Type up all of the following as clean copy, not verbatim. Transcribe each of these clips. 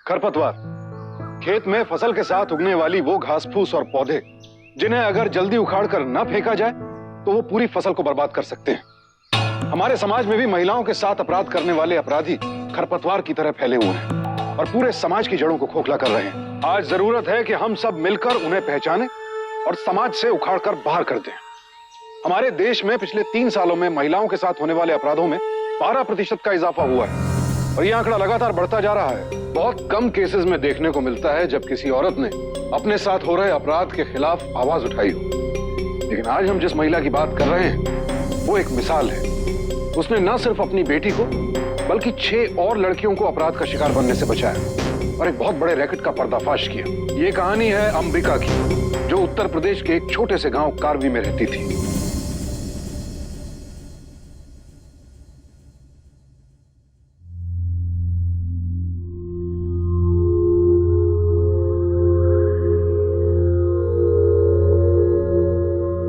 खरपतवार, खेत में फसल के साथ उगने वाली वो घास फूस और पौधे जिन्हें अगर जल्दी उखाड़ कर न फेंका जाए तो वो पूरी फसल को बर्बाद कर सकते हैं। हमारे समाज में भी महिलाओं के साथ अपराध करने वाले अपराधी खरपतवार की तरह फैले हुए हैं और पूरे समाज की जड़ों को खोखला कर रहे हैं। आज जरूरत है कि हम सब मिलकर उन्हें पहचानें और समाज से उखाड़ कर बाहर कर दें। हमारे देश में पिछले 3 सालों में महिलाओं के साथ होने वाले अपराधों में 12% का इजाफा हुआ है और यह आंकड़ा लगातार बढ़ता जा रहा है। बहुत कम केसेस में देखने को मिलता है जब किसी औरत ने अपने साथ हो रहे अपराध के खिलाफ आवाज उठाई हो, लेकिन आज हम जिस महिला की बात कर रहे हैं वो एक मिसाल है। उसने न सिर्फ अपनी बेटी को बल्कि 6 और लड़कियों को अपराध का शिकार बनने से बचाया और एक बहुत बड़े रैकेट का पर्दाफाश किया। ये कहानी है अंबिका की, जो उत्तर प्रदेश के एक छोटे से गांव कारवी में रहती थी।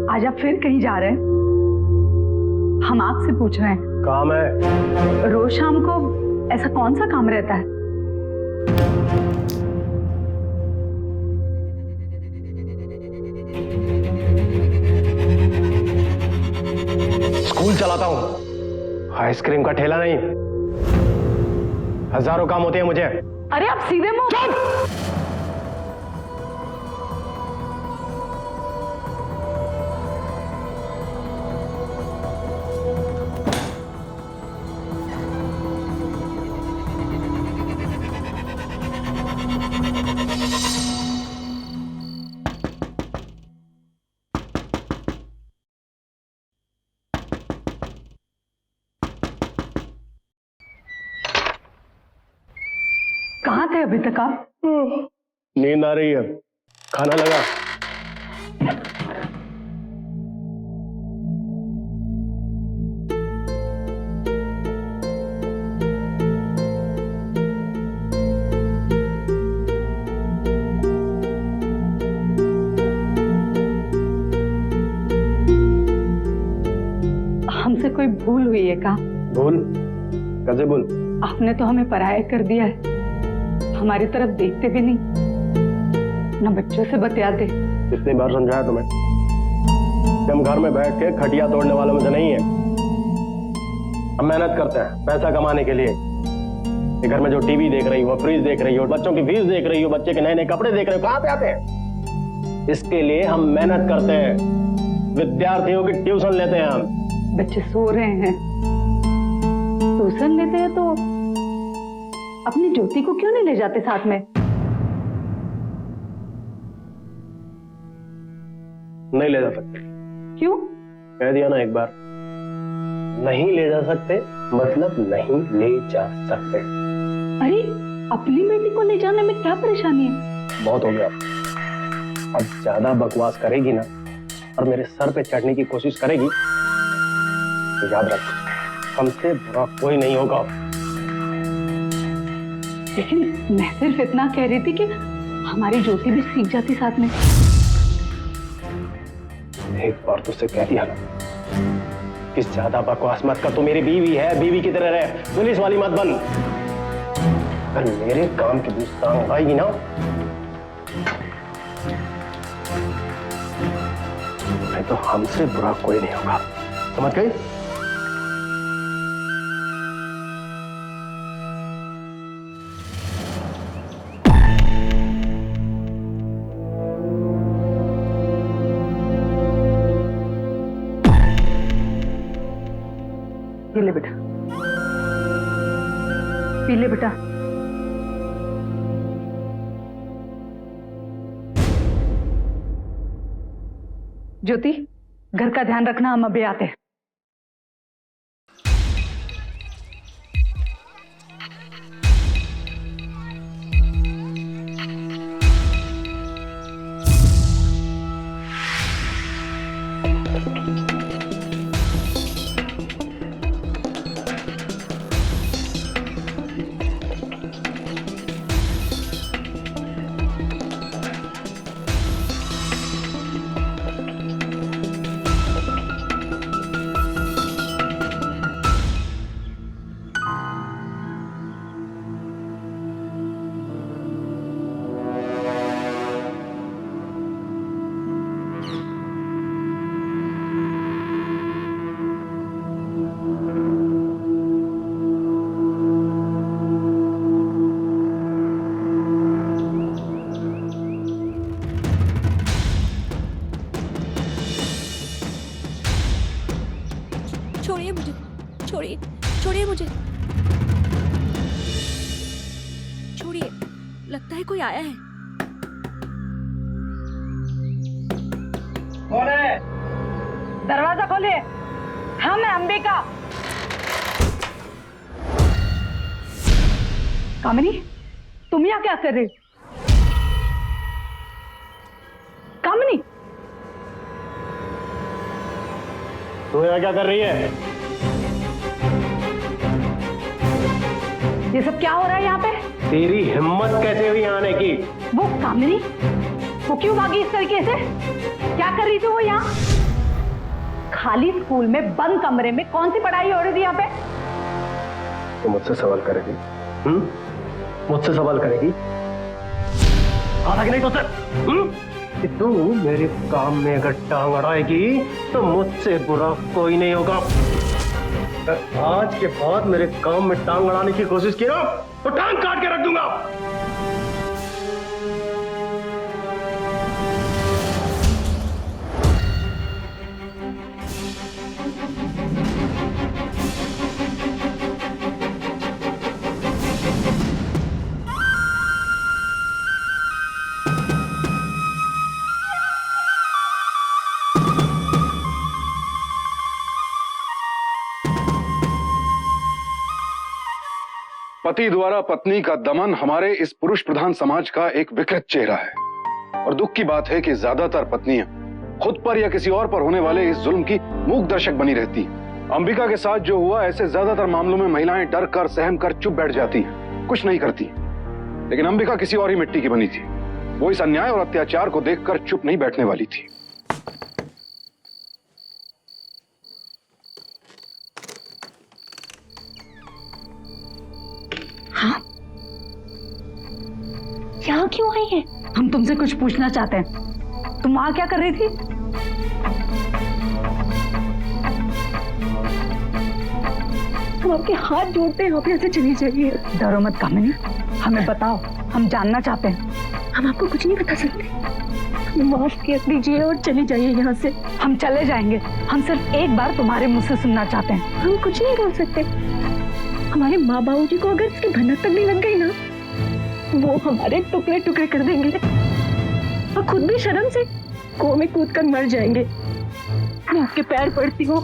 आज आप फिर कहीं जा रहे हैं? हम आपसे पूछ रहे हैं। काम है। रोज शाम को ऐसा कौन सा काम रहता है? स्कूल चलाता हूँ, आइसक्रीम का ठेला नहीं। हजारों काम होते हैं मुझे। अरे आप सीधे मुंह। कहाँ थे अभी तक आप? नींद आ रही है, खाना लगा। हमसे कोई भूल हुई है क्या? भूल? कैसे भूल? आपने तो हमें पराया कर दिया है, हमारी तरफ देखते भी नहीं, न बच्चों से बतियाते। कितनी बार समझाया तुम्हें? हम घर में बैठ के खटिया तोड़ने वालों में से नहीं है। हम मेहनत करते हैं पैसा कमाने के लिए। ये घर में जो टीवी देख रही हो, फ्रिज देख रही हो, बच्चों की फीस देख रही हो, बच्चे के नए नए कपड़े देख रहे हो, कहाँ पे आते हैं? इसके लिए हम मेहनत करते हैं, विद्यार्थियों की ट्यूशन लेते हैं हम। बच्चे सो रहे हैं, ट्यूशन लेते हैं तो अपनी ज्योति को क्यों नहीं ले जाते साथ में? नहीं ले जा सकते। क्यों? कह दिया ना एक बार, नहीं ले जा सकते मतलब नहीं ले जा सकते। अरे अपनी बेटी को ले जाने में क्या परेशानी है? बहुत हो गया। अब ज्यादा बकवास करेगी ना और मेरे सर पे चढ़ने की कोशिश करेगी तो याद रख, हमसे बुरा कोई नहीं होगा। लेकिन मैं सिर्फ इतना कह रही थी कि हमारी ज्योति भी सीख जाती साथ में। एक बार तुझसे कह दिया ना कि ज्यादा बकवास मत कर। तू मेरी बीवी है, बीवी की तरह रहे, पुलिस वाली मत बन। अगर मेरे काम की दूसरा आएगी ना नहीं तो हमसे बुरा कोई नहीं होगा, समझ गई? पी ले बेटा, पी ले बेटा। ज्योति, घर का ध्यान रखना, हम अभी आते हैं। मुझे। छोड़िए, लगता है कोई आया है। कौन है? दरवाजा खोलिए। हाँ, मैं अंबिका। कामिनी, तुम यहाँ क्या कर रही? कामिनी, तू यहाँ क्या कर रही है? ये सब क्या हो रहा है यहाँ पे? तेरी हिम्मत कैसे हुई आने की? वो कामिनी, वो क्यों भागी इस तरीके से? क्या कर रही थी वो यहाँ? खाली स्कूल में बंद कमरे में कौन सी पढ़ाई हो रही थी यहाँ पे? तू मुझसे सवाल करेगी? मुझसे सवाल करेगी? आधा कि नहीं तो सर? कि तू मेरे काम में अगर टांग अड़ाएगी तो मुझसे बुरा कोई नहीं होगा। आज के बाद मेरे काम में टांग अड़ाने की कोशिश की ना तो टांग काट के रख दूंगा। पति द्वारा पत्नी का दमन हमारे इस पुरुष प्रधान समाज का एक विकृत चेहरा है और दुख की बात है कि ज्यादातर पत्नियां खुद पर या किसी और पर होने वाले इस जुल्म की मूक दर्शक बनी रहती हैं। अंबिका के साथ जो हुआ, ऐसे ज्यादातर मामलों में महिलाएं डर कर सहम कर चुप बैठ जाती हैं, कुछ नहीं करती। लेकिन अंबिका किसी और ही मिट्टी की बनी थी। वो इस अन्याय और अत्याचार को देखकर चुप नहीं बैठने वाली थी। हाँ, यहाँ क्यों आई है? हम तुमसे कुछ पूछना चाहते हैं। तुम वहां क्या कर रही थी? हम आपके हाथ जोड़ते हैं, आप यहाँ से चली जाइए। डरो मत कामिनी, हमें बताओ, हम जानना चाहते हैं। हम आपको कुछ नहीं बता सकते। हमें माफ कर दीजिए और चली जाइए यहाँ से। हम चले जाएंगे, हम सिर्फ एक बार तुम्हारे मुंह से सुनना चाहते हैं। हम कुछ नहीं बोल सकते। हमारे माँ बाबू जी को अगर इसकी भनक तक नहीं लग गई ना, वो हमारे टुकड़े टुकड़े कर देंगे और खुद भी शर्म से कुएं में कूद कर मर जाएंगे। मैं आपके पैर पड़ती हूँ,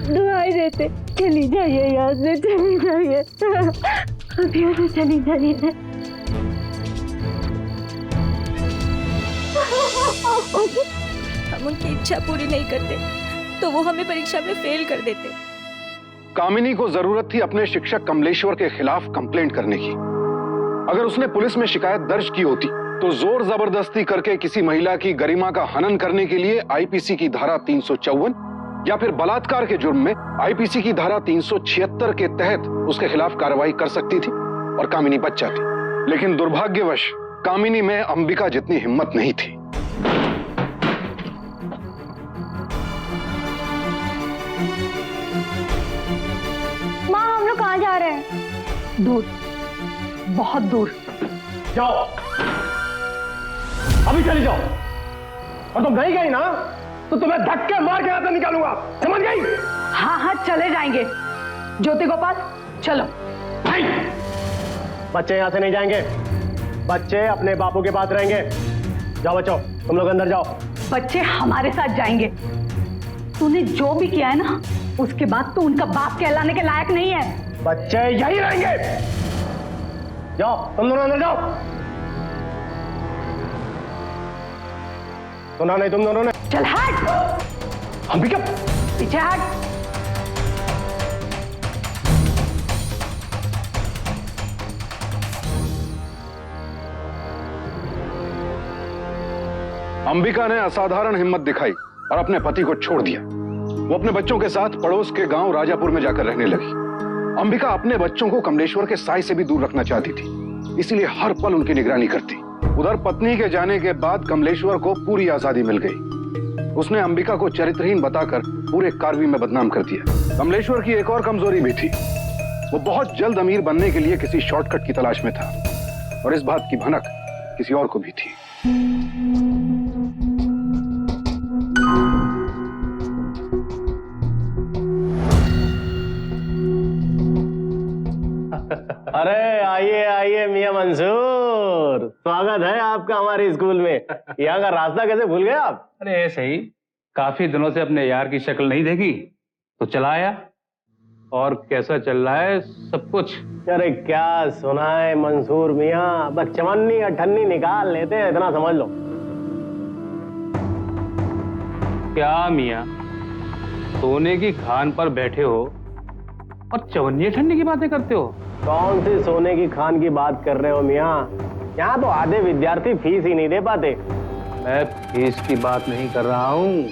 दुआएं देते, चली जाइए यहाँ से, चली जाइए, अब यहाँ से चली जाइए। हम उनकी इच्छा पूरी नहीं करते तो वो हमें परीक्षा में फेल कर देते। कामिनी को जरूरत थी अपने शिक्षक कमलेश्वर के खिलाफ कंप्लेंट करने की। अगर उसने पुलिस में शिकायत दर्ज की होती तो जोर जबरदस्ती करके किसी महिला की गरिमा का हनन करने के लिए आईपीसी की धारा 354 या फिर बलात्कार के जुर्म में आईपीसी की धारा 376 के तहत उसके खिलाफ कार्रवाई कर सकती थी और कामिनी बच जाती। लेकिन दुर्भाग्यवश कामिनी में अंबिका जितनी हिम्मत नहीं थी। माँ, हम लोग कहाँ जा रहे हैं? दूर, बहुत दूर। जाओ, अभी चली जाओ। और तुम नहीं गई ना तो तुम्हें धक्के मार के यहाँ से निकालूंगा, समझ गई? हाँ हाँ, चले जाएंगे। ज्योति गोपाल, चलो। नहीं, बच्चे यहाँ से नहीं जाएंगे। बच्चे अपने बापू के पास रहेंगे। जाओ बच्चों, तुम लोग अंदर जाओ। बच्चे हमारे साथ जाएंगे। तूने जो भी किया है ना, उसके बाद तू उनका बाप कहलाने के लायक नहीं है। बच्चे यही रहेंगे। जाओ, तुम दोनों अंदर जाओ। सुना नहीं तुम दोनों ने? चल हट। अंबिका, पीछे हट। अंबिका ने असाधारण हिम्मत दिखाई और अपने पति को छोड़ दिया। वो अपने बच्चों के साथ पड़ोस के गांव राजापुर में जाकर रहने लगी। अंबिका अपने बच्चों को कमलेश्वर के साय से भी दूर रखना चाहती थी, इसीलिए हर पल उनकी निगरानी करती। उधर पत्नी के जाने के बाद कमलेश्वर को पूरी आजादी मिल गई। उसने अंबिका को चरित्रहीन बताकर पूरे कारवी में बदनाम कर दिया। कमलेश्वर की एक और कमजोरी भी थी। वो बहुत जल्द अमीर बनने के लिए किसी शॉर्टकट की तलाश में था और इस बात की भनक किसी और को भी थी। आइए आइए मियां मंसूर, स्वागत है आपका हमारे स्कूल में। यहाँ का रास्ता कैसे भूल गए आप? अरे ऐसे ही, काफी दिनों से अपने यार की शक्ल नहीं देखी तो चला आया। और कैसा चल रहा है सब कुछ? अरे क्या सुनाए मंसूर मियां, बस चवन्नी अठन्नी निकाल लेते हैं, इतना समझ लो। क्या मियाँ, सोने की खान पर बैठे हो और चवन्नी ठंडी की बातें करते हो? कौन सी सोने की खान की बात कर रहे हो मियां? यहाँ तो आधे विद्यार्थी फीस ही नहीं दे पाते। मैं फीस की बात नहीं कर रहा हूं।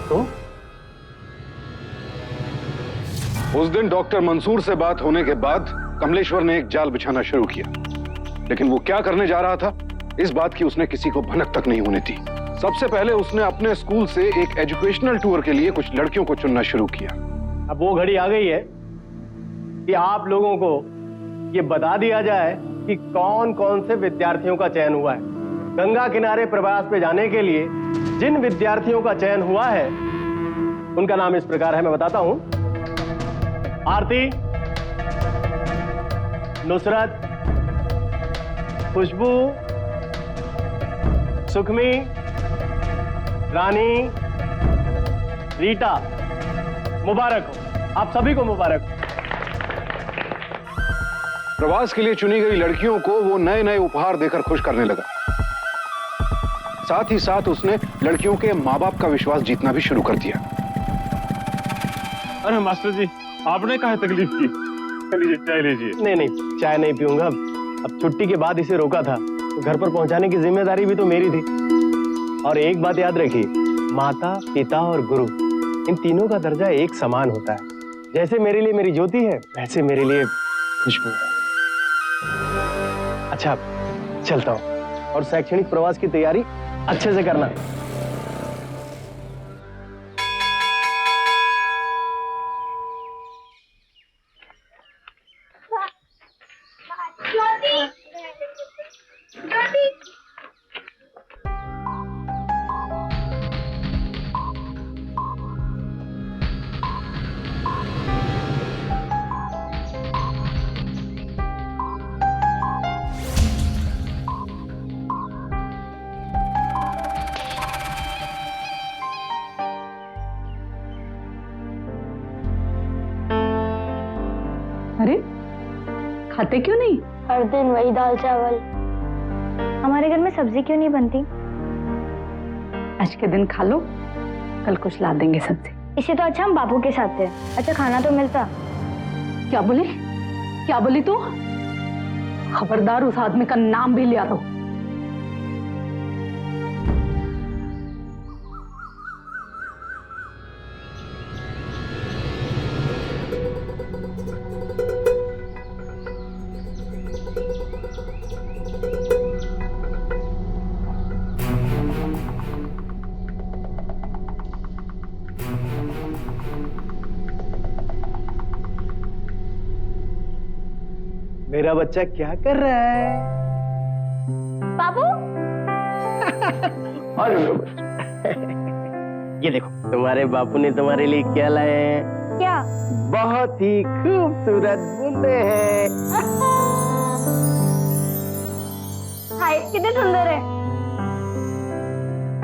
तो उस दिन डॉक्टर मंसूर से बात होने के बाद कमलेश्वर ने एक जाल बिछाना शुरू किया, लेकिन वो क्या करने जा रहा था इस बात की उसने किसी को भनक तक नहीं होने दी। सबसे पहले उसने अपने स्कूल से एक एजुकेशनल टूर के लिए कुछ लड़कियों को चुनना शुरू किया। अब वो घड़ी आ गई है कि आप लोगों को ये बता दिया जाए कि कौन कौन से विद्यार्थियों का चयन हुआ है। गंगा किनारे प्रवास पे जाने के लिए जिन विद्यार्थियों का चयन हुआ है उनका नाम इस प्रकार है, मैं बताता हूं। आरती, नुसरत, खुशबू, सुखमी, रानी, रीटा। मुबारक हो, आप सभी को मुबारक हो। प्रवास के लिए चुनी गई लड़कियों को वो नए नए उपहार देकर खुश करने लगा। साथ ही साथ उसने लड़कियों के माँ बाप का विश्वास जीतना भी शुरू कर दिया। अरे मास्टर जी, आपने काहे तकलीफ की? लीजिए चाय लीजिए। नहीं नहीं, चाय नहीं पीऊंगा। अब छुट्टी के बाद इसे रोका था तो घर पर पहुंचाने की जिम्मेदारी भी तो मेरी थी। और एक बात याद रखिए, माता, पिता और गुरु इन तीनों का दर्जा एक समान होता है। जैसे मेरे लिए मेरी ज्योति है, वैसे मेरे लिए खुशबू है। अच्छा, चलता हूं और शैक्षणिक प्रवास की तैयारी अच्छे से करना। अरे खाते क्यों नहीं? हर दिन वही दाल चावल। हमारे घर में सब्जी क्यों नहीं बनती? आज के दिन खा लो, कल कुछ ला देंगे सब्जी। इसे तो अच्छा हम बापू के साथ थे, अच्छा खाना तो मिलता। क्या बोले? क्या बोली तू? खबरदार उस आदमी का नाम भी लिया लो। मेरा बच्चा क्या कर रहा है? बाबू ये देखो, तुम्हारे बापू ने तुम्हारे लिए क्या लाए हैं? क्या? बहुत ही खूबसूरत बूंदे हैं। हाय, कितने सुंदर है।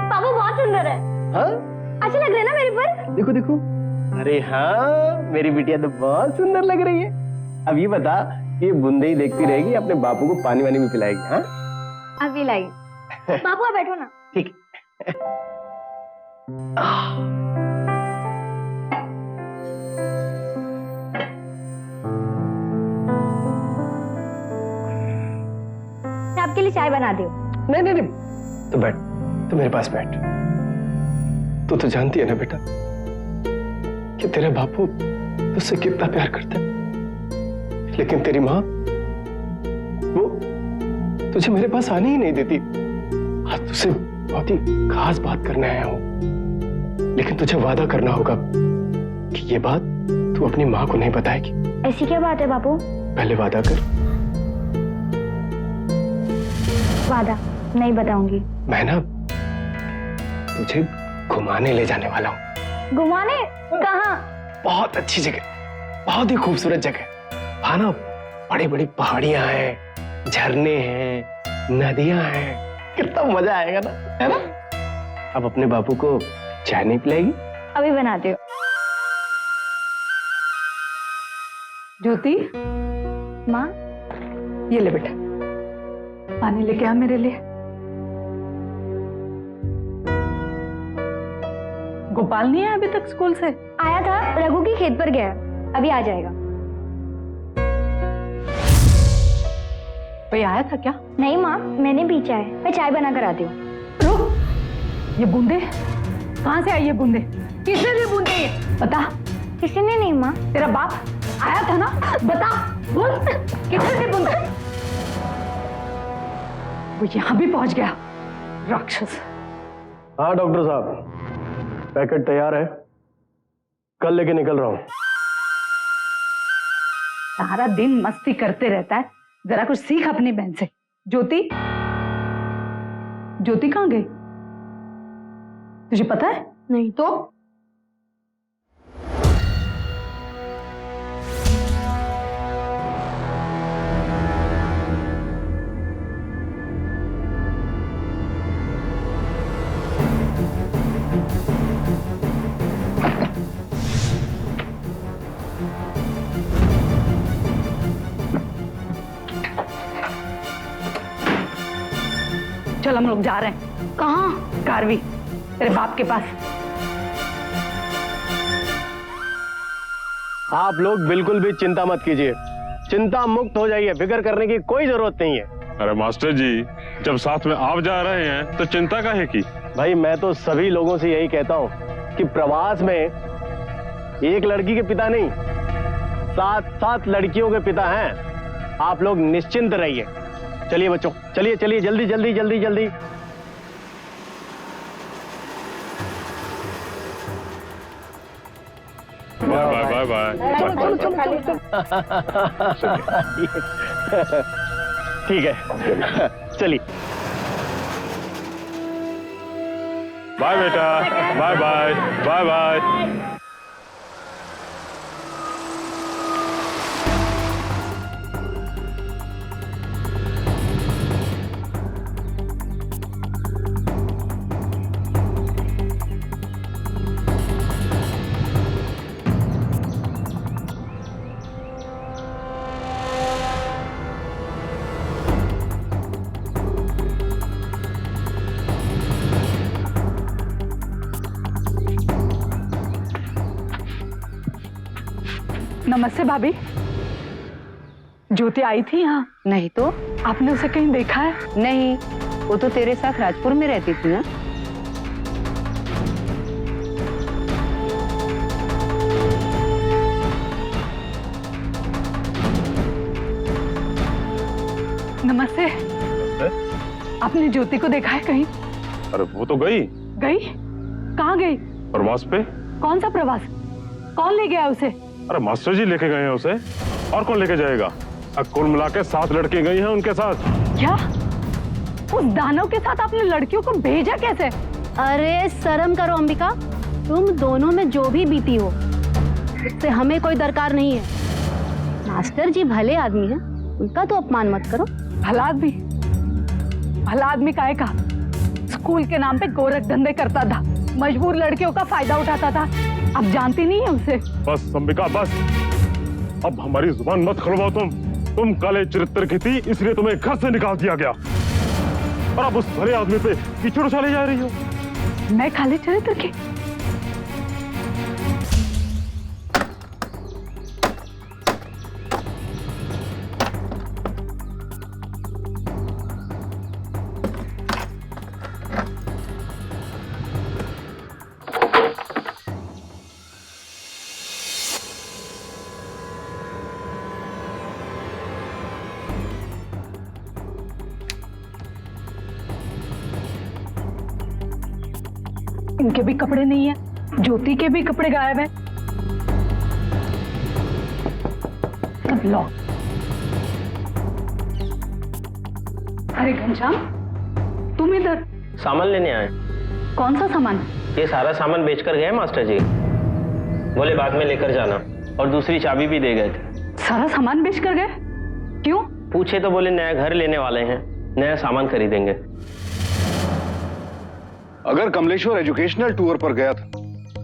बाबू बहुत सुंदर है। हाँ? अच्छे लग रहे हैं ना मेरे पर? देखो देखो। अरे हाँ, मेरी बिटिया तो बहुत सुंदर लग रही है। अब ये बता, ये बूंदे ही देखती रहेगी, अपने बापू को पानी वानी भी पिलाएगी? हाँ, अभी लाएगी। बाबू आप बैठो ना। ठीक। मैं आपके लिए चाय बना दी। नहीं नहीं नहीं, तो बैठ, तो मेरे पास बैठ। तू तो जानती है ना बेटा कि तेरे बापू तुझसे कितना प्यार करते हैं, लेकिन तेरी माँ वो तुझे मेरे पास आने ही नहीं देती। आज तुझसे बहुत ही खास बात करने आया हूं, लेकिन तुझे वादा करना होगा कि ये बात तू अपनी माँ को नहीं बताएगी। ऐसी क्या बात है बापू? पहले वादा कर। वादा नहीं बताऊंगी। मैं ना तुझे घुमाने ले जाने वाला हूँ। घुमाने? कहाँ? बहुत अच्छी जगह, बहुत ही खूबसूरत जगह। वहां ना बड़ी बड़ी पहाड़ियां हैं, झरने हैं, नदियां हैं, कितना मजा आएगा ना, है ना? अब अपने बापू को चाय नहीं पिलाएगी? अभी बनाती हूँ। ज्योति, माँ, ये ले बेटा, पानी लेके आ मेरे लिए। गोपाल नहीं आया अभी तक स्कूल से? आया था, रघु की खेत पर गया, अभी आ जाएगा। कोई आया था क्या? नहीं माँ, मैंने पीछा है, मैं चाय बना कर आती हूँ। रुक, ये बूंदे कहाँ से आई? ये बूंदे किसने दी? बूंदे ये बता। किसी ने नहीं माँ। तेरा बाप आया था ना? बता, बोल, किसने दी बूंदे? वो यहाँ भी पहुंच गया, राक्षस। हाँ डॉक्टर साहब, पैकेट तैयार है, कल लेके निकल रहा हूँ। सारा दिन मस्ती करते रहता है, जरा कुछ सीख अपनी बहन से। ज्योति, ज्योति कहाँ गई? तुझे पता है? नहीं तो चल हम लोग जा रहे हैं। कहाँ? कारवी, तेरे बाप के पास। आप लोग बिल्कुल भी चिंता मत कीजिए, चिंता मुक्त हो जाइए, फिक्र करने की कोई जरूरत नहीं है। अरे मास्टर जी, जब साथ में आप जा रहे हैं तो चिंता काहे की? भाई मैं तो सभी लोगों से यही कहता हूँ कि प्रवास में एक लड़की के पिता नहीं, 7 लड़कियों के पिता हैं। आप लोग निश्चिंत रहिए। चलिए बच्चों, चलिए चलिए, जल्दी जल्दी जल्दी जल्दी। Bye bye bye. ठीक है, चलिए। बाय बेटा, बाय बाय बाय बाय। नमस्ते भाभी। ज्योति आई थी यहाँ? नहीं तो। आपने उसे कहीं देखा है? नहीं, वो तो तेरे साथ राजपुर में रहती थी ना। नमस्ते। आपने ज्योति को देखा है कहीं? अरे वो तो गई कहाँ गई? प्रवास पे। कौन सा प्रवास? कौन ले गया उसे? अरे मास्टर जी लेके गए हैं उसे, और कौन लेके जाएगा? कुल मिला के 7 लड़के गई हैं उनके साथ। क्या? उस दानव के साथ आपने लड़कियों को भेजा कैसे? अरे शर्म करो अंबिका, तुम दोनों में जो भी बीती हो उससे हमें कोई दरकार नहीं है। मास्टर जी भले आदमी हैं, उनका तो अपमान मत करो। भला आदमी काहे का? स्कूल के नाम पे गोरख धंधे करता था, मजबूर लड़कियों का फायदा उठाता था। अब जानती नहीं है उसे? बस अंबिका बस, अब हमारी जुबान मत खुलवाओ। तुम काले चरित्र की थी, इसलिए तुम्हें घर से निकाल दिया गया, और अब उस भले आदमी पे कीचड़ उछाले जा रही हो। मैं काले चरित्र की? इनके भी कपड़े नहीं है, ज्योति के भी कपड़े गायब है। अब लो। अरे घनश्याम, तुम इधर? सामान लेने आए। कौन सा सामान? ये सारा सामान बेचकर गए मास्टर जी, बोले बाद में लेकर जाना। और दूसरी चाबी भी दे गए थे। सारा सामान बेच कर गए? क्यों? पूछे तो बोले नया घर लेने वाले हैं, नया सामान खरीदेंगे। अगर कमलेश्वर एजुकेशनल टूर पर गया था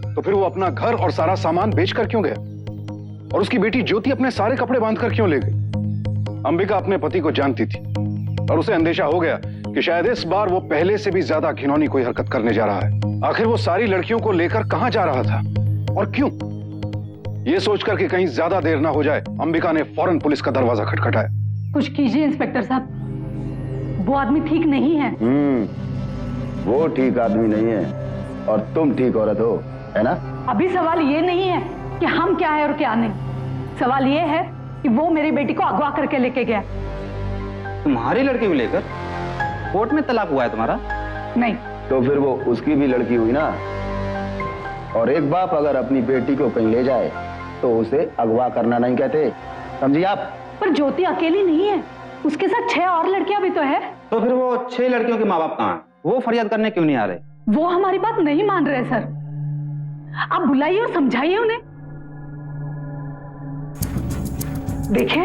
तो फिर वो अपना घर और सारा सामान बेचकर क्यों गया? और उसकी बेटी ज्योति अपने सारे कपड़े बांधकर क्यों ले गई? अंबिका अपने पति को जानती थी और उसे अंदेशा हो गया कि शायद इस बार वो पहले से भी ज्यादा घिनौनी कोई हरकत करने जा रहा है। आखिर वो सारी लड़कियों को लेकर कहां जा रहा था और क्यों? ये सोचकर कि कहीं ज्यादा देर ना हो जाए, अंबिका ने फौरन पुलिस का दरवाजा खटखटाया। कुछ कीजिए इंस्पेक्टर साहब, वो आदमी ठीक नहीं है। वो ठीक आदमी नहीं है और तुम ठीक औरत हो, है ना? अभी सवाल ये नहीं है कि हम क्या है और क्या नहीं, सवाल ये है कि वो मेरी बेटी को अगवा करके लेके गया। तुम्हारी लड़की को लेकर कोर्ट में तलाक हुआ है तुम्हारा? नहीं। तो फिर वो उसकी भी लड़की हुई ना। और एक बाप अगर अपनी बेटी को कहीं ले जाए तो उसे अगवा करना नहीं कहते, समझिए आप? पर ज्योति अकेली नहीं है, उसके साथ 6 और लड़कियां भी तो है। तो फिर वो 6 लड़कियों के माँ बाप कहाँ हैं? वो फरियाद करने क्यों नहीं आ रहे? वो हमारी बात नहीं मान रहे सर, आप बुलाइए और समझाइए उन्हें। देखिए,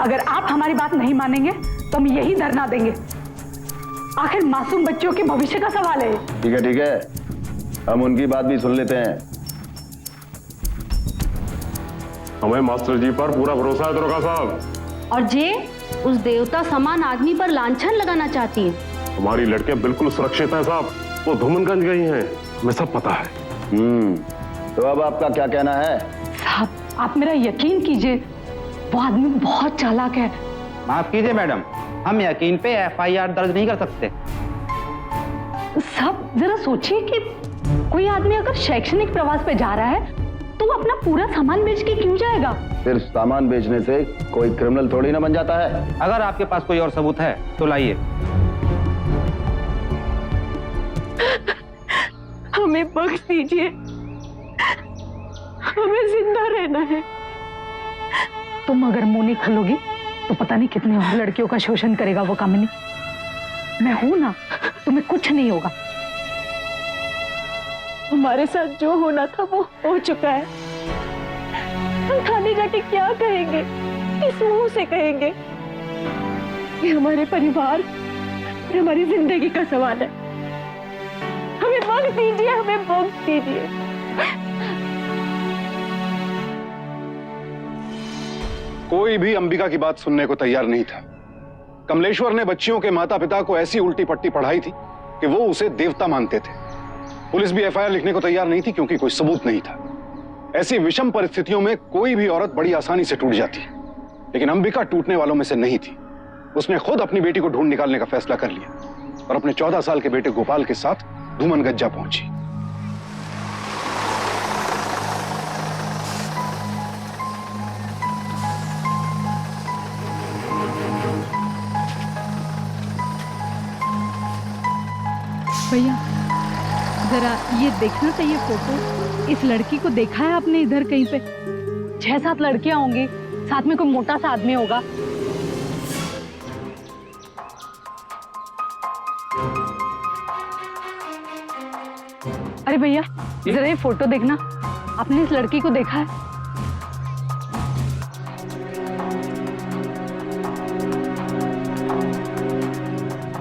अगर आप हमारी बात नहीं मानेंगे तो हम यही धरना देंगे। आखिर मासूम बच्चों के भविष्य का सवाल है। ठीक है, हम उनकी बात भी सुन लेते हैं। हमें मास्टर जी पर पूरा भरोसा है दरोगा साहब। और जे उस देवता समान आदमी पर लांछन लगाना चाहती है। हमारी लड़कियां बिल्कुल सुरक्षित हैं साहब, वो धूमनगंज गई हैं, हमें सब पता है। तो अब आपका क्या कहना है? साहब, आप मेरा यकीन कीजिए, वो आदमी बहुत चालाक है। माफ कीजिए मैडम, हम यकीन पे FIR दर्ज नहीं कर सकते। साहब, जरा सोचिए कि कोई आदमी अगर शैक्षणिक प्रवास पे जा रहा है तो वो अपना पूरा सामान बेच के क्यों जाएगा? सिर्फ सामान बेचने से कोई क्रिमिनल थोड़ी ना बन जाता है। अगर आपके पास कोई और सबूत है तो लाइए। हमें बख्श दीजिए, हमें जिंदा रहना है। तुम अगर मुंह नहीं खोलोगी तो पता नहीं कितनी और लड़कियों का शोषण करेगा वो कामिनी। मैं हूं ना, तुम्हें कुछ नहीं होगा। हमारे साथ जो होना था वो हो चुका है। हम थाने जाके क्या कहेंगे, किस मुंह से कहेंगे? ये हमारे परिवार और हमारी जिंदगी का सवाल है। हमें बख्श दीजिए, हमें बख्श दीजिए। कोई भी अंबिका की बात सुनने को तैयार नहीं था। कमलेश्वर ने बच्चियों के माता पिता को ऐसी उल्टी पट्टी पढ़ाई थी कि वो उसे देवता मानते थे। पुलिस भी FIR लिखने को तैयार नहीं थी क्योंकि कोई सबूत नहीं था। ऐसी विषम परिस्थितियों में कोई भी औरत बड़ी आसानी से टूट जाती, लेकिन अंबिका टूटने वालों में से नहीं थी। उसने खुद अपनी बेटी को ढूंढ निकालने का फैसला कर लिया और अपने 14 साल के बेटे गोपाल के साथ धूमनगंज जा पहुंची। भैया, जरा ये देखना चाहिए फोटो। इस लड़की को देखा है आपने इधर कहीं पे? 6-7 लड़कियां होंगी, साथ में कोई मोटा सा आदमी होगा। अरे भैया, जरा ये फोटो देखना, आपने इस लड़की को देखा है?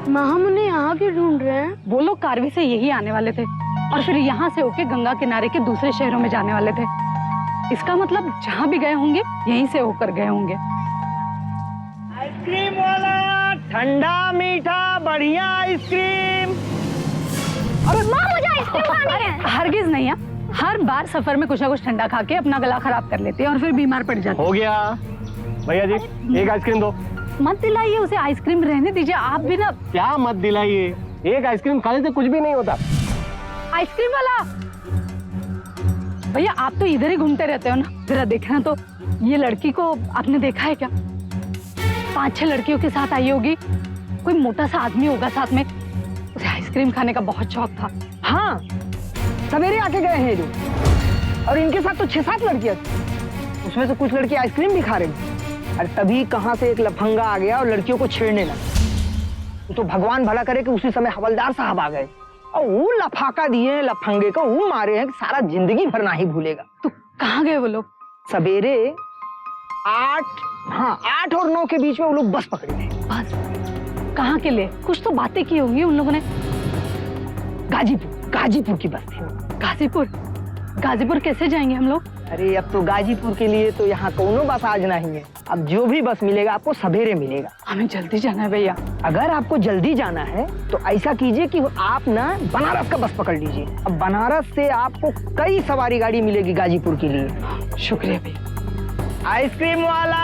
माँ, हम उन्हें यहाँ क्यों ढूंढ रहे हैं? वो लोग कारवी से यही आने वाले थे और फिर यहाँ से होके गंगा किनारे के दूसरे शहरों में जाने वाले थे। इसका मतलब जहाँ भी गए होंगे यहीं से होकर गए होंगे। आइसक्रीम वाला, ठंडा मीठा बढ़िया आइसक्रीम। अरे माँ, मुझे आइसक्रीम खानी है। हरगिज नहीं है, हर बार सफर में कुछ ना कुछ ठंडा खा के अपना गला खराब कर लेते हैं और फिर बीमार पड़ जाते हैं। हो गया भैया जी, एक आइसक्रीम दो। मत दिलाइए उसे आइसक्रीम, रहने दीजिए आप भी ना। क्या मत दिलाइए, एक आइसक्रीम खाने से कुछ भी नहीं होता। आइसक्रीम वाला भैया, आप तो इधर ही घूमते रहते हो ना, जरा देखना तो ये लड़की को आपने देखा है क्या? 5-6 लड़कियों के साथ आई होगी, कोई मोटा सा आदमी होगा साथ में। उसे आइसक्रीम खाने का बहुत शौक था। हाँ, सवेरे आके गए हैं जो, और इनके साथ तो 6-7 लड़कियां, उसमें से कुछ लड़की आइसक्रीम भी खा रही। अरे तभी कहां से एक लफंगा आ गया और लड़कियों को छेड़ने लगा। तो भगवान भला करे कि उसी समय हवलदार साहब आ गए और वो लफाका दिए लफंगे को, वो मारे हैं कि सारा जिंदगी भर ना ही भूलेगा। तो कहाँ गए वो लोग? सवेरे 8 और 9 के बीच में वो लोग बस पकड़े थे। बस कहाँ के लिए? कुछ तो बातें की होंगी उन लोगों ने। गाजीपुर की बस थी। गाजीपुर कैसे जाएंगे हम लोग? अरे अब तो गाजीपुर के लिए तो यहाँ कोनो बस आज नहीं है। अब जो भी बस मिलेगा आपको सवेरे मिलेगा। हमें जल्दी जाना है भैया। अगर आपको जल्दी जाना है तो ऐसा कीजिए कि आप ना बनारस का बस पकड़ लीजिए। अब बनारस से आपको कई सवारी गाड़ी मिलेगी गाजीपुर के लिए। शुक्रिया भैया। आइसक्रीम वाला,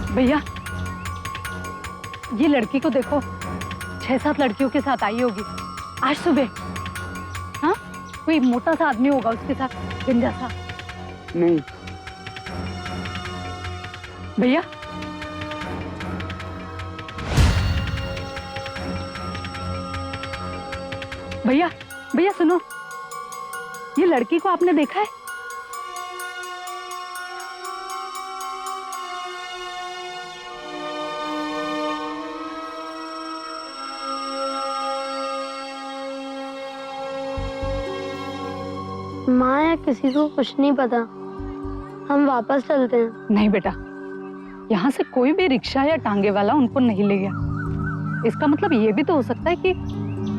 भैया ये लड़की को देखो, 6-7 लड़कियों के साथ आई होगी आज सुबह। हाँ, कोई मोटा सा आदमी होगा उसके साथ, गंजा सा। नहीं भैया भैया भैया सुनो, ये लड़की को आपने देखा है? माँ या किसी को कुछ नहीं पता, हम वापस चलते हैं। नहीं बेटा, यहाँ से कोई भी रिक्शा या टांगे वाला उनको नहीं ले गया। इसका मतलब ये भी तो हो सकता है कि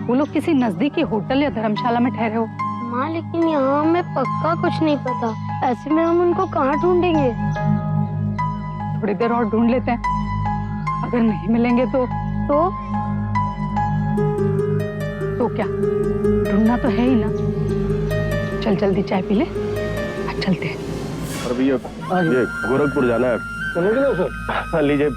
वो लोग किसी नजदीकी होटल या धर्मशाला में ठहरे हो। माँ लेकिन यहाँ हमें पक्का कुछ नहीं पता, ऐसे में हम उनको कहाँ ढूंढेंगे? थोड़ी देर और ढूंढ लेते हैं, अगर नहीं मिलेंगे तो क्या, ढूंढना तो है ही ना। चल जल्दी चाय पी ले, आज चलते हैं। और भैया ये गोरखपुर जाना है, चलोगे ना सर? हाँ लीजिए।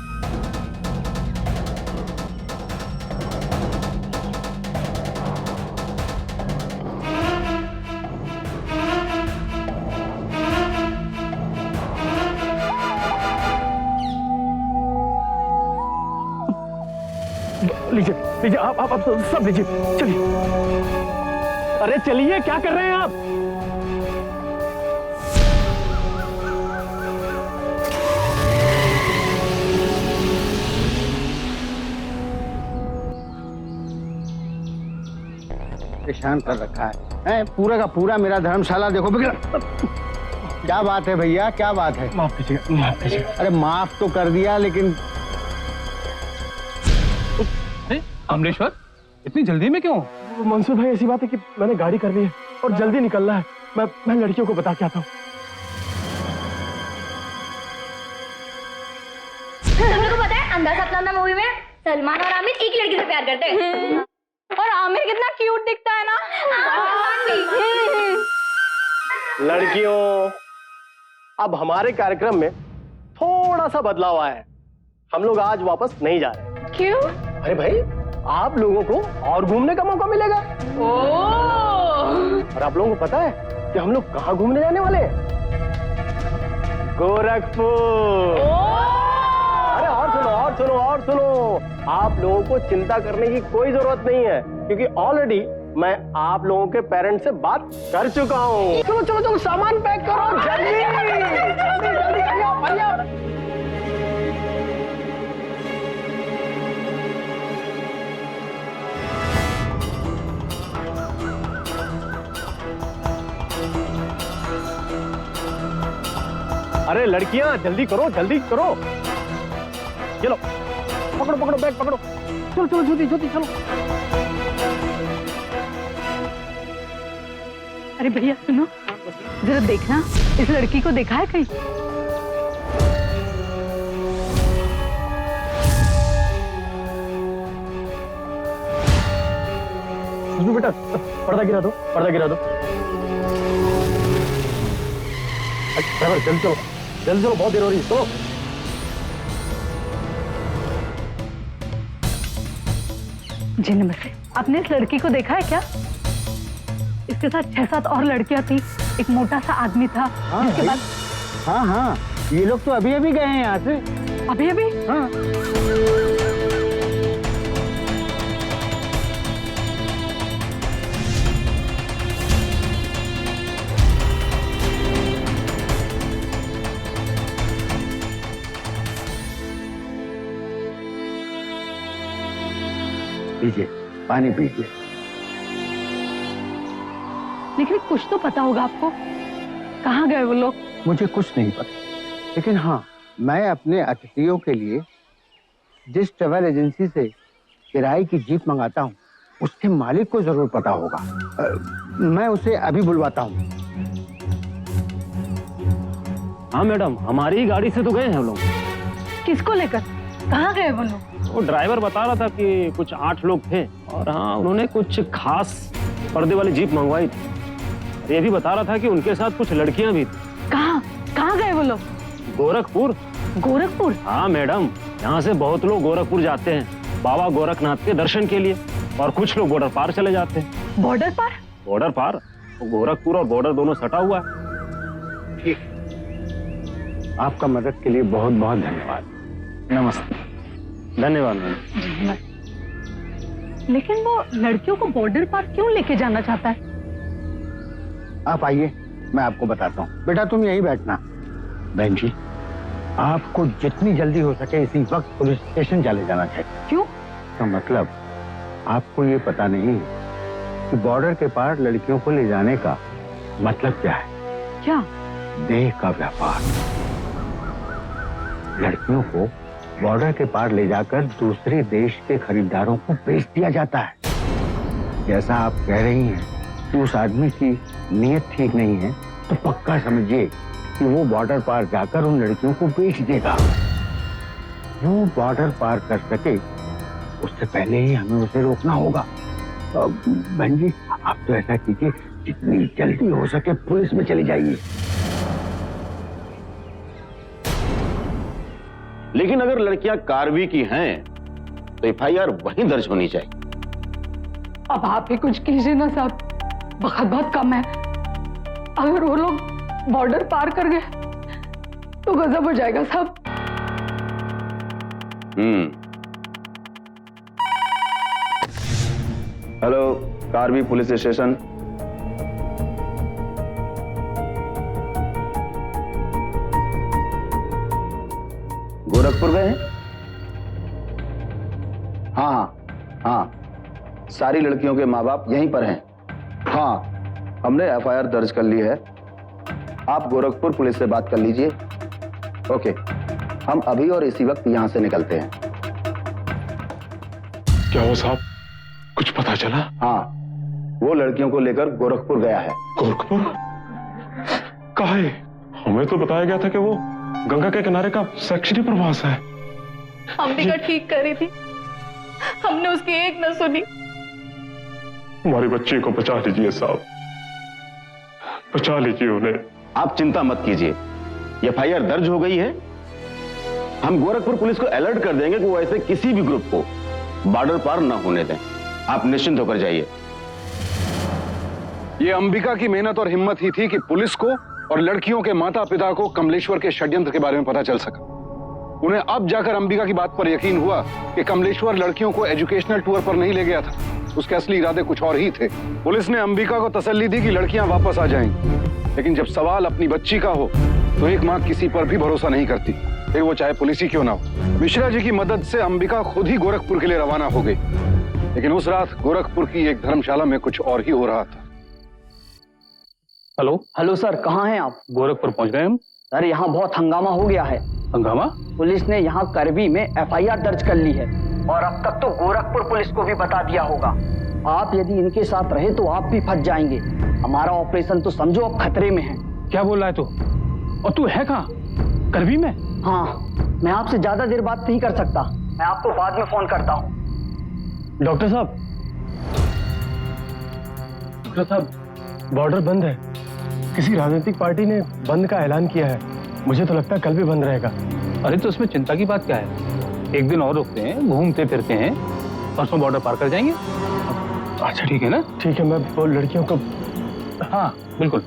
लीजिए लीजिए, आप सब लीजिए, चलिए। अरे चलिए, क्या कर रहे हैं आप? परेशान कर रखा है पूरा का पूरा मेरा धर्मशाला देखो बिगड़ा। क्या बात है भैया, क्या बात है? माफ कीजिएगा, माफ कीजिएगा। अरे माफ तो कर दिया, लेकिन अमरेश्वर इतनी जल्दी में क्यों? मंसूर भाई ऐसी बात है कि मैंने गाड़ी कर ली है और जल्दी निकलना है। मैं लड़कियों को बता के आता हूँ। तुम लोगों को पता है अंदाज़ अपना अपना मूवी में सलमान और आमिर एक लड़की से प्यार करते हैं। और आमिर कितना क्यूट दिखता है ना। लड़कियों, अब हमारे कार्यक्रम में थोड़ा सा बदलाव आया है। हम लोग आज वापस नहीं जा रहे। क्यों? अरे भाई, आप लोगों को और घूमने का मौका मिलेगा। और आप लोगों को पता है कि हम लोग कहाँ घूमने जाने वाले हैं? गोरखपुर। अरे और सुनो, आप लोगों को चिंता करने की कोई जरूरत नहीं है, क्योंकि ऑलरेडी मैं आप लोगों के पेरेंट्स से बात कर चुका हूँ। चलो सामान पैक करो, जल्दी जल्दी। अरे लड़कियां, जल्दी करो। चलो पकड़ो बैग पकड़ो। चलो जल्दी चलो। अरे भैया सुनो, जरा देखना इस लड़की को देखा है कहीं? बेटा पर्दा गिरा दो, पर्दा गिरा दो। ड्राइवर जल्दी चलो, जल्दी चलो, बहुत देर हो रही है, चलो। जी नमस्ते, आपने इस लड़की को देखा है क्या? इसके साथ 6-7 और लड़कियां थी, एक मोटा सा आदमी था। हाँ, इसके बाद हाँ हाँ, ये लोग तो अभी अभी गए हैं यहाँ से। अभी अभी? हाँ। पीजिए, पानी पीजिए। लेकिन कुछ तो पता होगा आपको, कहाँ गए वो लोग? मुझे कुछ नहीं पता, लेकिन हाँ, मैं अपने अतिथियों के लिए जिस ट्रैवल एजेंसी से किराए की जीप मंगाता हूँ, उसके मालिक को जरूर पता होगा। मैं उसे अभी बुलवाता हूँ। हाँ मैडम, हमारी ही गाड़ी से तो गए हैं हम लोग। किसको लेकर? कहाँ गए वो लोग? वो ड्राइवर बता रहा था कि कुछ 8 लोग थे, और हाँ, उन्होंने कुछ खास पर्दे वाली जीप मंगवाई थी। ये भी बता रहा था कि उनके साथ कुछ लड़कियां भी थी। कहाँ गए वो लोग? गोरखपुर। गोरखपुर? हाँ मैडम, यहाँ से बहुत लोग गोरखपुर जाते हैं बाबा गोरखनाथ के दर्शन के लिए, और कुछ लोग बॉर्डर पार चले जाते हैं। बॉर्डर पार? बॉर्डर पार, गोरखपुर और बॉर्डर दोनों सटा हुआ है। ठीक, आपका मदद के लिए बहुत बहुत धन्यवाद। नमस्ते। धन्यवाद मैम। लेकिन वो लड़कियों को बॉर्डर पार क्यों लेके जाना चाहता है? आप आइए, मैं आपको बताता हूँ। बेटा तुम यहीं बैठना। बहन जी, आपको जितनी जल्दी हो सके इसी वक्त पुलिस स्टेशन चले जाना चाहिए। क्यों? तो मतलब आपको ये पता नहीं कि बॉर्डर के पार लड़कियों को ले जाने का मतलब क्या है? क्या? देह का व्यापार। लड़कियों को बॉर्डर के पार ले जाकर दूसरे देश के खरीदारों को बेच दिया जाता है। जैसा आप कह रही हैं कि उस आदमी की नीयत ठीक नहीं है, तो पक्का समझिए कि वो बॉर्डर पार जाकर उन लड़कियों को बेच देगा। वो बॉर्डर पार कर सके उससे पहले ही हमें उसे रोकना होगा। बहन जी, आप तो ऐसा कीजिए, जितनी जल्दी हो सके पुलिस में चली जाइए। लेकिन अगर लड़कियां कार्रवाई की हैं, तो एफआईआर वहीं दर्ज होनी चाहिए। अब आप ही कुछ कीजिए ना साहब, वक्त बहुत कम है। अगर वो लोग बॉर्डर पार कर गए तो गजब हो जाएगा साहब। हेलो, कार्रवाई पुलिस स्टेशन। गोरखपुर गए हैं? हाँ हाँ हाँ, सारी लड़कियों के माँ बाप यहीं पर हैं। हाँ, हमने एफआईआर दर्ज कर ली है। आप गोरखपुर पुलिस से बात कर लीजिए। ओके, हम अभी और इसी वक्त यहां से निकलते हैं। क्या हो साहब, कुछ पता चला? हाँ, वो लड़कियों को लेकर गोरखपुर गया है। गोरखपुर? कहाँ है? हमें तो बताया गया था कि वो गंगा के किनारे का शैक्षणिक प्रवास है। अंबिका ठीक कर रही थी, हमने उसकी एक न सुनी। हमारी बच्ची को बचा लीजिए साहब, बचा लीजिए उन्हें। आप चिंता मत कीजिए, एफआईआर दर्ज हो गई है। हम गोरखपुर पुलिस को अलर्ट कर देंगे कि वो ऐसे किसी भी ग्रुप को बॉर्डर पार न होने दें। आप निश्चिंत होकर जाइए। ये अंबिका की मेहनत और हिम्मत ही थी कि पुलिस को और लड़कियों के माता पिता को कमलेश्वर के षड्यंत्र के बारे में पता चल सका। उन्हें अब जाकर अंबिका की बात पर यकीन हुआ कि कमलेश्वर लड़कियों को एजुकेशनल टूर पर नहीं ले गया था, उसके असली इरादे कुछ और ही थे। पुलिस ने अंबिका को तसल्ली दी कि लड़कियां वापस आ जाएंगी, लेकिन जब सवाल अपनी बच्ची का हो तो एक मां किसी पर भी भरोसा नहीं करती, फिर वो चाहे पुलिस ही क्यों ना हो। मिश्रा जी की मदद से अंबिका खुद ही गोरखपुर के लिए रवाना हो गई, लेकिन उस रात गोरखपुर की एक धर्मशाला में कुछ और ही हो रहा था। हेलो हेलो सर, कहाँ हैं आप? गोरखपुर पहुंच गए हम। सर, यहाँ बहुत हंगामा हो गया है। हंगामा? पुलिस ने यहाँ करबी में एफआईआर दर्ज कर ली है और अब तक तो गोरखपुर पुलिस को भी बता दिया होगा। आप यदि इनके साथ रहे तो आप भी फंस जाएंगे। हमारा ऑपरेशन तो समझो अब खतरे में है। क्या बोल रहा है तू? और तू है कहाँ? करवी में? हाँ, मैं आपसे ज्यादा देर बात नहीं कर सकता। मैं आपको बाद में फोन करता हूँ। डॉक्टर साहब, बॉर्डर बंद है। किसी राजनीतिक पार्टी ने बंद का ऐलान किया है। मुझे तो लगता है कल भी बंद रहेगा। अरे तो उसमें चिंता की बात क्या है? एक दिन और रुकते हैं, घूमते फिरते हैं, परसों बॉर्डर पार कर जाएंगे। अच्छा ठीक है ना? ठीक है, मैं वो लड़कियों को। हाँ बिल्कुल।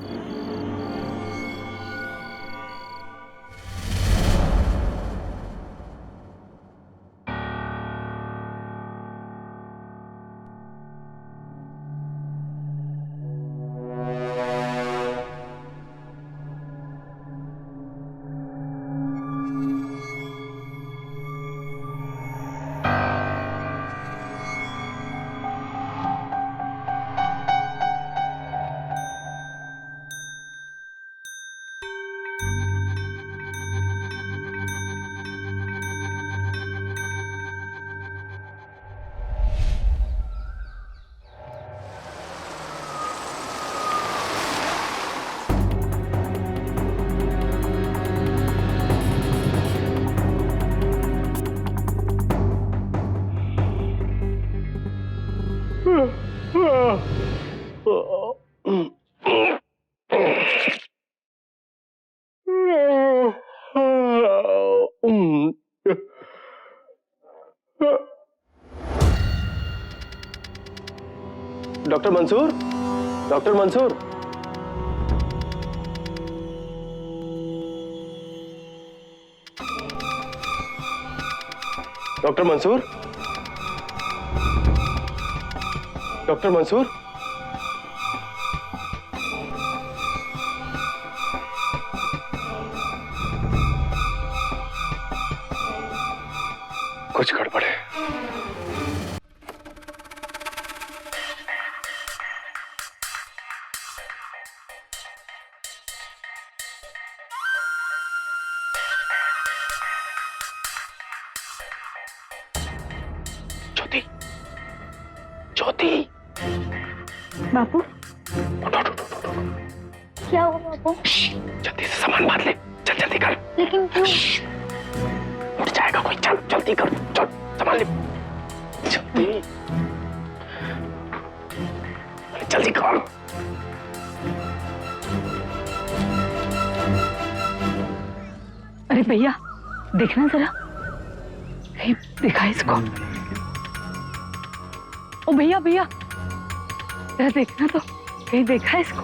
Doctor Mansoor, doctor Mansoor, doctor Mansoor, doctor Mansoor, कुछ गड़बड़ है। ज्योति, बापू, क्या हुआ बापू? जल्दी से सामान बांध ले, चल जल्दी कर। लेकिन क्यों? उठ जाएगा कोई, चल जल्दी कर, चल सामान ले, जल्दी जल्दी कर। अरे भैया देखना जरा, कहीं दिखा इसको। ओ भैया भैया जरा देखना तो, कहीं देखा इसको।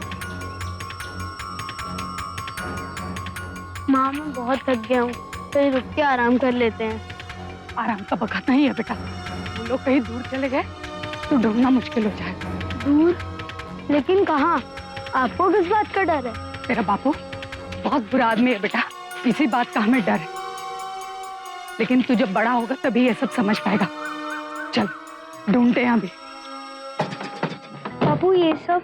माँ मैं बहुत थक गया हूँ, कहीं रुक के आराम कर लेते हैं। आराम का वक्त नहीं है बेटा, वो लोग कहीं दूर चले गए तो ढूंढना मुश्किल हो जाएगा। दूर? लेकिन कहाँ? आपको किस बात का डर है? तेरा बापू बहुत बुरा आदमी है बेटा, इसी बात का हमें डर है। लेकिन तू जब बड़ा होगा तभी ये सब समझ पाएगा। चल ढूंढते हैं अभी। बापू ये सब?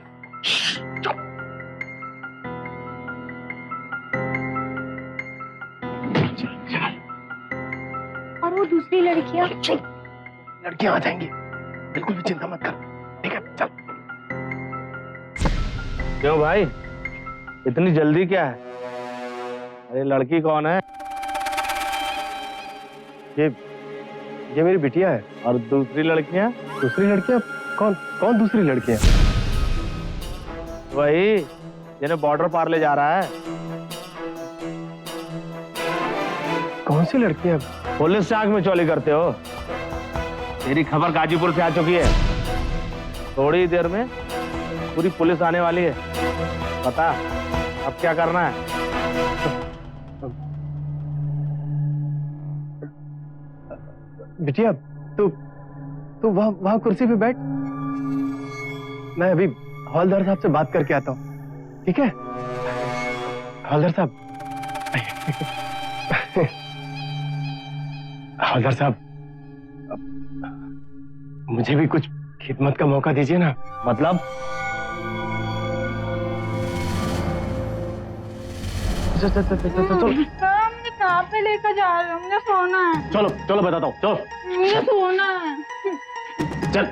और वो दूसरी लड़कियां? लड़कियां आ जाएंगी, बिल्कुल भी चिंता मत कर, ठीक है? चल। क्यों भाई, इतनी जल्दी क्या है? अरे लड़की कौन है? ये मेरी बिटिया है। और दूसरी लड़कियां? दूसरी लड़कियां? कौन कौन दूसरी लड़कियां? वही जिन्हें बॉर्डर पार ले जा रहा है। कौन सी लड़कियां? पुलिस से आंख में चोली करते हो? तेरी खबर गाजीपुर से आ चुकी है, थोड़ी ही देर में पूरी पुलिस आने वाली है। पता अब क्या करना है? बिटिया तू वहां कुर्सी पे बैठ, मैं अभी हवलदार साहब से बात करके आता हूँ, ठीक है? हवलदार साहब, हवलदार साहब, मुझे भी कुछ खिदमत का मौका दीजिए ना। मतलब? चल कहाँ पे लेकर जा रहे हो? मुझे सोना है। चलो चलो बताता हूँ, चलो मुझे सोना है। चल।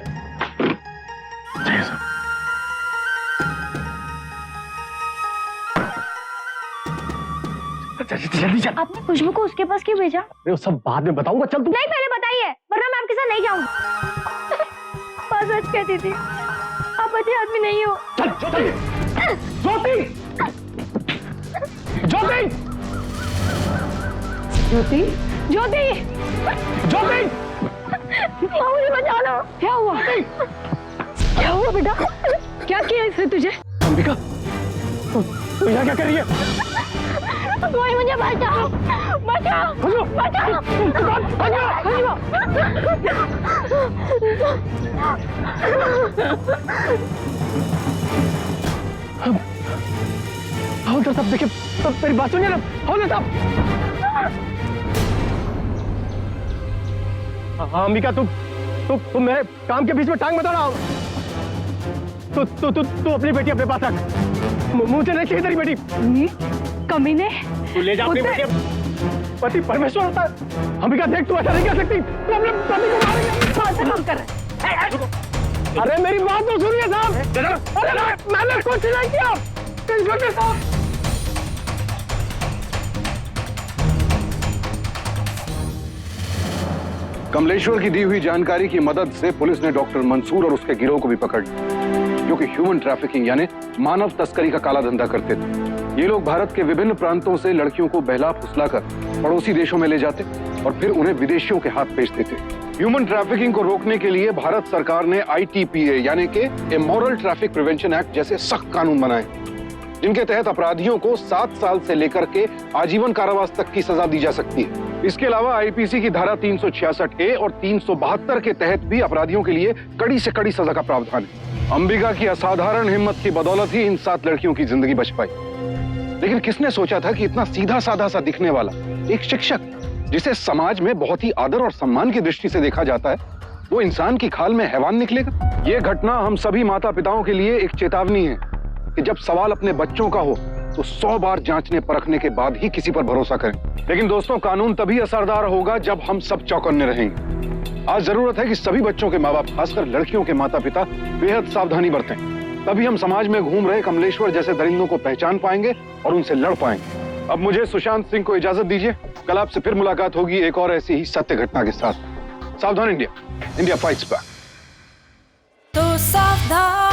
जल्दी चल। आपने खुशबू को उसके पास क्यों भेजा? अरे वो सब बाद में बताऊंगा, चल तू। नहीं, पहले बताइए, वरना मैं आपके साथ नहीं जाऊंगी। बस सच कहती थी, आप अच्छे आदमी नहीं हो। चल चल। ज्योति, ज्योति, ज्योति ज्योति ज्योति, मुझे बचा लो। क्या हुआ? क्या हुआ बेटा? क्या किया इसने तुझे? अंबिका, तू यहाँ क्या कर रही है? कोई मुझे बचाओ, बचाओ, बचाओ। हवलदार साहब देखिए, मेरी बात सुनिए ना, हवलदार साहब। हाँ अंबिका, तू मेरे काम के बीच में टांग मत अड़ाओ। तू अपनी बेटी अपने पास रख, मुझे नहीं चाहिए तेरी बेटी। कमीने, तू ले जा अपनी बेटी, पति परमेश्वर होता है। अंबिका देख, तू ऐसा नहीं कर सकती, प्रॉब्लम पति को मारेंगे। काम कर रहे हैं। अरे मेरी बात तो सुनिए साहब। अरे मैंने कुछ नहीं किया इंस्पेक्टर साहब। कमलेश्वर की दी हुई जानकारी की मदद से पुलिस ने डॉक्टर मंसूर और उसके गिरोह को भी पकड़ लिया, जो कि ह्यूमन ट्रैफिकिंग यानी मानव तस्करी का काला धंधा करते थे। ये लोग भारत के विभिन्न प्रांतों से लड़कियों को बहला फुसलाकर पड़ोसी देशों में ले जाते और फिर उन्हें विदेशियों के हाथ बेच देते। ह्यूमन ट्रैफिकिंग को रोकने के लिए भारत सरकार ने ITPA यानी कि इमोरल ट्रैफिक प्रिवेंशन एक्ट जैसे सख्त कानून बनाए, जिनके तहत अपराधियों को 7 साल से लेकर के आजीवन कारावास तक की सजा दी जा सकती है। इसके अलावा IPC की धारा 366A और 372 के तहत भी अपराधियों के लिए कड़ी से कड़ी सजा का प्रावधान है। अंबिका की असाधारण हिम्मत की बदौलत ही इन 7 लड़कियों की जिंदगी बच पाई। लेकिन किसने सोचा था कि इतना सीधा साधा सा दिखने वाला एक शिक्षक, जिसे समाज में बहुत ही आदर और सम्मान की दृष्टि से देखा जाता है, वो इंसान की खाल में हैवान निकलेगा। ये घटना हम सभी माता पिताओं के लिए एक चेतावनी है कि जब सवाल अपने बच्चों का हो तो 100 बार जांचने परखने के बाद ही किसी पर भरोसा करें। लेकिन दोस्तों, कानून तभी असरदार होगा जब हम सब चौकन्ने रहेंगे। आज जरूरत है कि सभी बच्चों के माँ बाप, खासकर लड़कियों के माता पिता, बेहद सावधानी बरतें। तभी हम समाज में घूम रहे कमलेश्वर जैसे दरिंदों को पहचान पाएंगे और उनसे लड़ पाएंगे। अब मुझे सुशांत सिंह को इजाजत दीजिए। कल आपसे फिर मुलाकात होगी एक और ऐसी ही सत्य घटना के साथ। सावधान इंडिया, इंडिया फाइट्स बैक। तो सावधान।